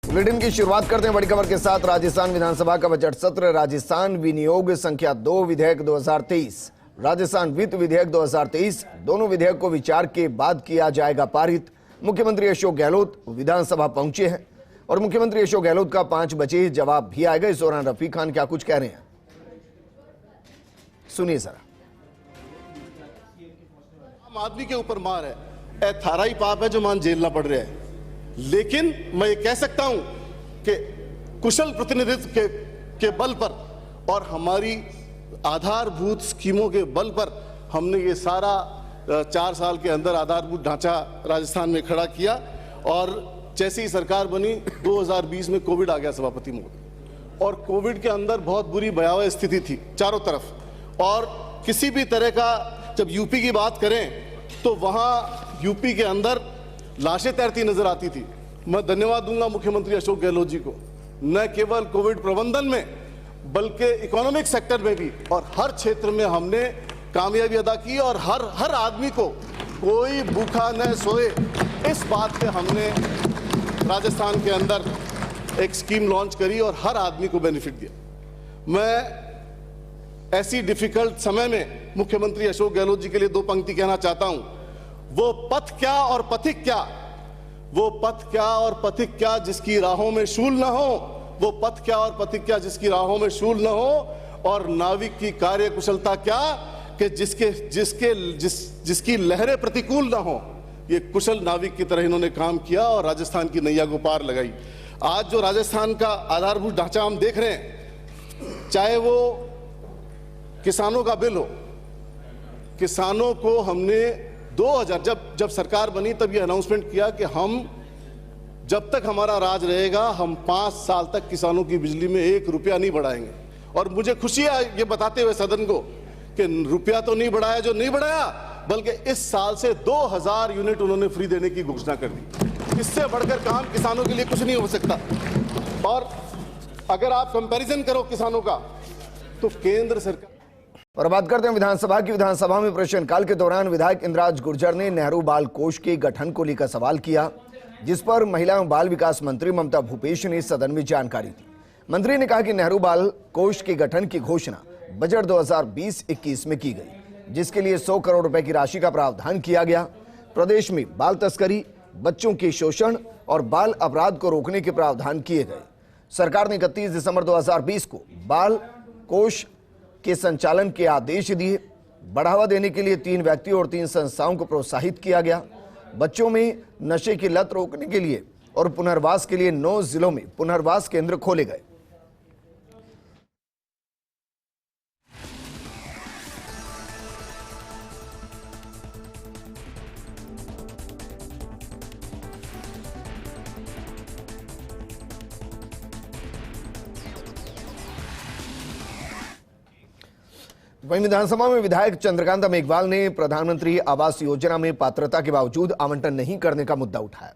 Bulletin की शुरुआत करते हैं बड़ी खबर के साथ। राजस्थान विधानसभा का बजट सत्र, राजस्थान विनियोग संख्या 2 विधेयक 2023, राजस्थान वित्त विधेयक 2023, दोनों विधेयक को विचार के बाद किया जाएगा पारित। मुख्यमंत्री अशोक गहलोत विधानसभा पहुंचे हैं और मुख्यमंत्री अशोक गहलोत का 5 बजे जवाब भी आएगा। इस दौरान रफीक खान क्या कुछ कह रहे हैं, सुनिए जरा। आम आदमी के ऊपर मार है, थारा ही पाप है जो मान झेलना पड़ रहा है। लेकिन मैं ये कह सकता हूं कि कुशल प्रतिनिधित्व के बल पर और हमारी आधारभूत स्कीमों के बल पर हमने ये सारा 4 साल के अंदर आधारभूत ढांचा राजस्थान में खड़ा किया। और जैसे ही सरकार बनी 2020 में कोविड आ गया सभापति मोदी, और कोविड के अंदर बहुत बुरी भयावह स्थिति थी चारों तरफ, और किसी भी तरह का, जब यूपी की बात करें तो वहां यूपी के अंदर लाशें तैरती नजर आती थी। मैं धन्यवाद दूंगा मुख्यमंत्री अशोक गहलोत जी को, न केवल कोविड प्रबंधन में बल्कि इकोनॉमिक सेक्टर में भी और हर क्षेत्र में हमने कामयाबी अदा की, और हर आदमी को कोई भूखा न सोए, इस बात पे हमने राजस्थान के अंदर एक स्कीम लॉन्च करी और हर आदमी को बेनिफिट दिया। मैं ऐसी डिफिकल्ट समय में मुख्यमंत्री अशोक गहलोत जी के लिए 2 पंक्ति कहना चाहता हूं। वो पथ क्या और पथिक क्या, वो पथ क्या और पथिक क्या जिसकी राहों में शूल न हो, वो पथ क्या और पथिक क्या जिसकी राहों में शूल न हो, और नाविक की कार्य कुशलता क्या कि जिसकी लहरें प्रतिकूल न हो। ये कुशल नाविक की तरह इन्होंने काम किया और राजस्थान की नैया को पार लगाई। आज जो राजस्थान का आधारभूत ढांचा हम देख रहे हैं, चाहे वो किसानों का बिल हो, किसानों को हमने 2000 जब सरकार बनी तब ये अनाउंसमेंट किया कि हम जब तक हमारा राज रहेगा हम 5 साल तक किसानों की बिजली में 1 रुपया नहीं बढ़ाएंगे। और मुझे खुशी है ये बताते हुए सदन को कि रुपया तो नहीं बढ़ाया जो नहीं बढ़ाया, बल्कि इस साल से 2000 यूनिट उन्होंने फ्री देने की घोषणा कर दी। इससे बढ़कर काम किसानों के लिए कुछ नहीं हो सकता। और अगर आप कंपैरिजन करो किसानों का, तो केंद्र सरकार। और बात करते हैं विधानसभा की। विधानसभा में प्रश्नकाल के दौरान विधायक इंद्राज गुर्जर ने नेहरू बाल कोष के गठन को लेकर सवाल किया, जिस पर महिला एवं बाल विकास मंत्री ममता भूपेश ने सदन में जानकारी दी। मंत्री ने कहा कि नेहरू बाल कोष के गठन की घोषणा बजट 2020-21 में की गई, जिसके लिए 100 करोड़ रुपए की राशि का प्रावधान किया गया। प्रदेश में बाल तस्करी, बच्चों के शोषण और बाल अपराध को रोकने के प्रावधान किए गए। सरकार ने 31 दिसंबर 2020 को बाल कोष के संचालन के आदेश दिए। बढ़ावा देने के लिए 3 व्यक्तियों और 3 संस्थाओं को प्रोत्साहित किया गया। बच्चों में नशे की लत रोकने के लिए और पुनर्वास के लिए 9 जिलों में पुनर्वास केंद्र खोले गए। वहीं विधानसभा में विधायक चंद्रकांत मेघवाल ने प्रधानमंत्री आवास योजना में पात्रता के बावजूद आवंटन नहीं करने का मुद्दा उठाया।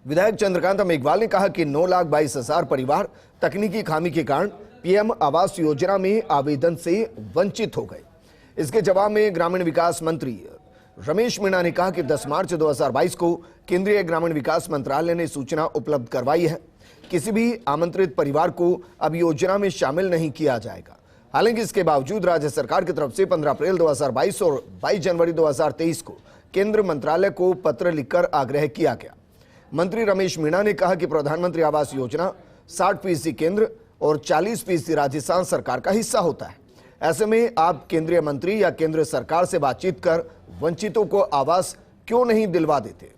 विधायक चंद्रकांत मेघवाल ने कहा कि 9,22,000 परिवार तकनीकी खामी के कारण पीएम आवास योजना में आवेदन से वंचित हो गए। इसके जवाब में ग्रामीण विकास मंत्री रमेश मीणा ने कहा कि 10 मार्च 2022 को केंद्रीय ग्रामीण विकास मंत्रालय ने सूचना उपलब्ध करवाई है। किसी भी आमंत्रित परिवार को अब योजना में शामिल नहीं किया जाएगा। हालांकि इसके बावजूद राज्य सरकार की तरफ से 15 अप्रैल 2022 और 22 जनवरी 2023 को केंद्र मंत्रालय को पत्र लिखकर आग्रह किया गया। मंत्री रमेश मीणा ने कहा कि प्रधानमंत्री आवास योजना 60% केंद्र और 40% राजस्थान सरकार का हिस्सा होता है। ऐसे में आप केंद्रीय मंत्री या केंद्र सरकार से बातचीत कर वंचितों को आवास क्यों नहीं दिलवा देते?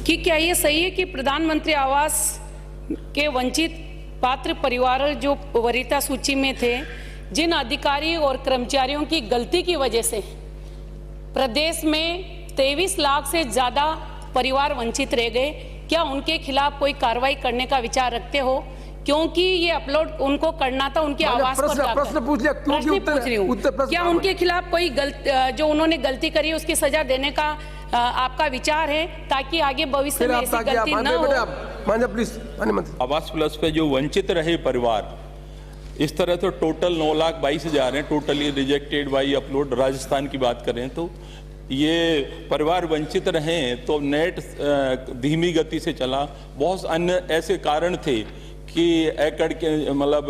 कि क्या ये सही है कि प्रधानमंत्री आवास के वंचित पात्र परिवार जो वरीयता सूची में थे, जिन अधिकारी और कर्मचारियों की गलती की वजह से प्रदेश में 23 लाख से ज्यादा परिवार वंचित रह गए, क्या उनके खिलाफ कोई कार्रवाई करने का विचार रखते हो? क्योंकि ये अपलोड उनको करना था उनके आवास पर जाकर। प्रश्न पूछ लिया, प्रश्न पूछ रही हूँ, क्या उनके खिलाफ कोई जो उन्होंने गलती करी उसकी सजा देने का आपका विचार है, ताकि आगे भविष्य में ऐसी गलती न हो? प्लीज। आवास प्लस पे जो वंचित रहे परिवार, इस तरह तो टोटल 9,22,000 हैं, totally rejected by upload. Rajasthan की बात करें तो ये परिवार वंचित रहें तो नेट धीमी गति से चला। बहुत अन्य ऐसे कारण थे कि एकड़ के मतलब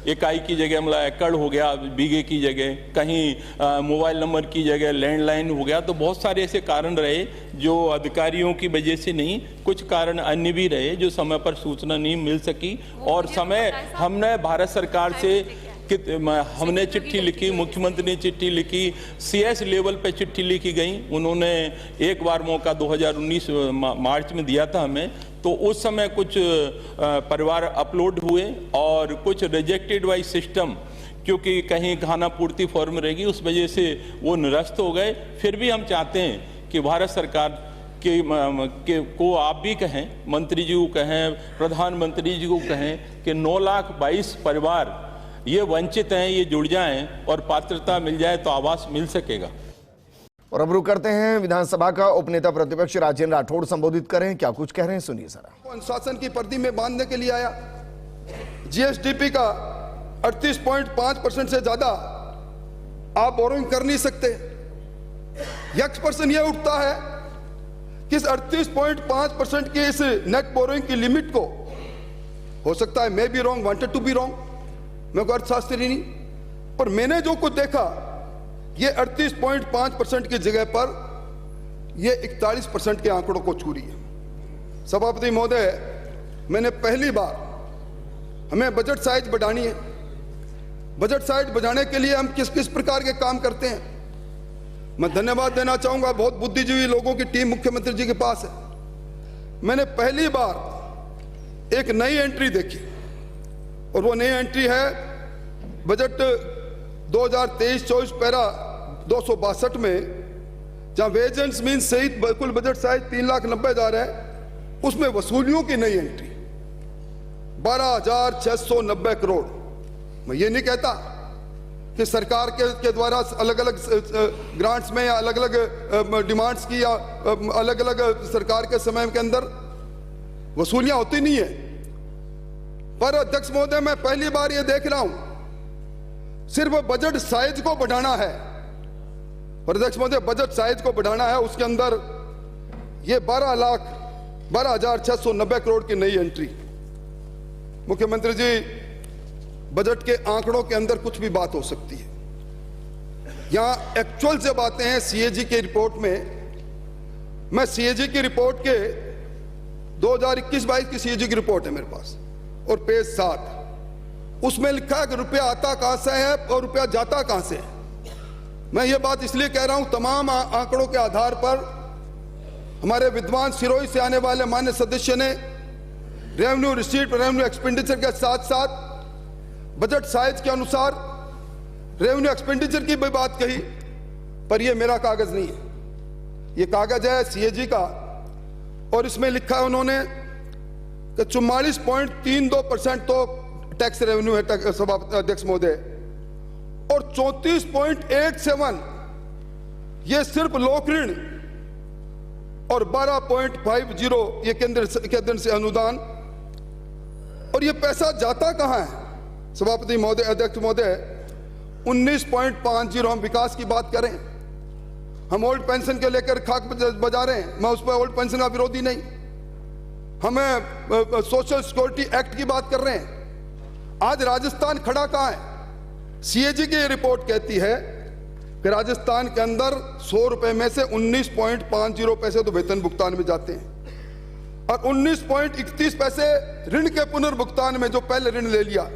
इकाई की जगह मतलब एकड़ हो गया, बीघे की जगह, कहीं मोबाइल नंबर की जगह लैंडलाइन हो गया। तो बहुत सारे ऐसे कारण रहे जो अधिकारियों की वजह से नहीं, कुछ कारण अन्य भी रहे जो समय पर सूचना नहीं मिल सकी। और समय हमने भारत सरकार से हमने चिट्ठी लिखी, मुख्यमंत्री ने चिट्ठी लिखी, CS लेवल पे चिट्ठी लिखी गई। उन्होंने एक बार मौका 2019 मार्च में दिया था हमें, तो उस समय कुछ परिवार अपलोड हुए और कुछ रिजेक्टेड बाय सिस्टम, क्योंकि कहीं खाना पूर्ति फॉर्म रहेगी उस वजह से वो निरस्त हो गए। फिर भी हम चाहते हैं कि भारत सरकार को आप भी कहें, मंत्री जी को कहें, प्रधानमंत्री जी को कहें कि 9,22,000 परिवार ये वंचित हैं, ये जुड़ जाएं और पात्रता मिल जाए तो आवास मिल सकेगा। और अब रुक करते हैं विधानसभा का उपनेता प्रतिपक्ष राजेंद्र राठौड़ संबोधित करें, क्या कुछ कह रहे हैं सुनिए जरा। अनुशासन की पर्दी में बांधने के लिए आया। GSDP का 38.5% से ज्यादा आप बोरोइंग कर नहीं सकते। यक्ष प्रश्न यह उठता है कि इस 38.5% की इस नेट बोरोइंग की लिमिट को, हो सकता है मैं भी wrong, wanted to be wrong, मैं कोई अर्थशास्त्री नहीं, पर मैंने जो कुछ देखा ये 38.5% की जगह पर ये 41% के आंकड़ों को छू रही है। सभापति महोदय, मैंने पहली बार, हमें बजट साइज बढ़ानी है। बजट साइज बढ़ाने के लिए हम किस किस प्रकार के काम करते हैं, मैं धन्यवाद देना चाहूंगा। बहुत बुद्धिजीवी लोगों की टीम मुख्यमंत्री जी के पास है। मैंने पहली बार एक नई एंट्री देखी और वो नई एंट्री है बजट 2023-24 पैरा 262 में, जहां वेज एंड मीन सहित कुल बजट साइज 3,90,000 है, उसमें वसूलियों की नई एंट्री 12,690 करोड़। मैं ये नहीं कहता कि सरकार के द्वारा अलग अलग ग्रांट्स में या अलग अलग डिमांड्स की या अलग अलग सरकार के समय के अंदर वसूलियां होती नहीं है, पर अध्यक्ष महोदय मैं पहली बार ये देख रहा हूं सिर्फ बजट साइज को बढ़ाना है। और अध्यक्ष महोदय, बजट साइज को बढ़ाना है, उसके अंदर ये 12,690 करोड़ की नई एंट्री। मुख्यमंत्री जी, बजट के आंकड़ों के अंदर कुछ भी बात हो सकती है, यहां एक्चुअल से बातें हैं। CAG की रिपोर्ट में, मैं CAG की रिपोर्ट के 2021-22 की CAG की रिपोर्ट है मेरे पास, और पेज 7 उसमें लिखा है कि रुपया आता कहां से है और रुपया जाता कहां से है। मैं ये बात इसलिए कह रहा हूं, तमाम आंकड़ों के आधार पर हमारे विद्वान सिरोही से आने वाले माननीय सदस्य ने रेवेन्यू रिसीट, रेवेन्यू एक्सपेंडिचर के साथ साथ बजट साइज के अनुसार रेवेन्यू एक्सपेंडिचर की भी बात कही, पर यह मेरा कागज नहीं है, यह कागज है CAG का, और इसमें लिखा है उन्होंने कि 44.32% तो टैक्स रेवेन्यू है सभापति अध्यक्ष महोदय, और 34.87 ये सिर्फ लोक ऋण, और 12.50 ये केंद्र से अनुदान। और ये पैसा जाता कहां है सभापति महोदय, अध्यक्ष महोदय? 19.50 हम विकास की बात करें, हम ओल्ड पेंशन के लेकर खाक बजा रहे हैं, मैं उस पर ओल्ड पेंशन का विरोधी नहीं, हमें सोशल सिक्योरिटी एक्ट की बात कर रहे हैं। आज राजस्थान खड़ा कहां है? CAG की रिपोर्ट कहती है कि राजस्थान के अंदर 100 रुपए में से 19.50 पैसे तो वेतन भुगतान में जाते हैं और 19.31 पैसे ऋण के पुनर्भुगतान में, जो पहले ऋण ले लिया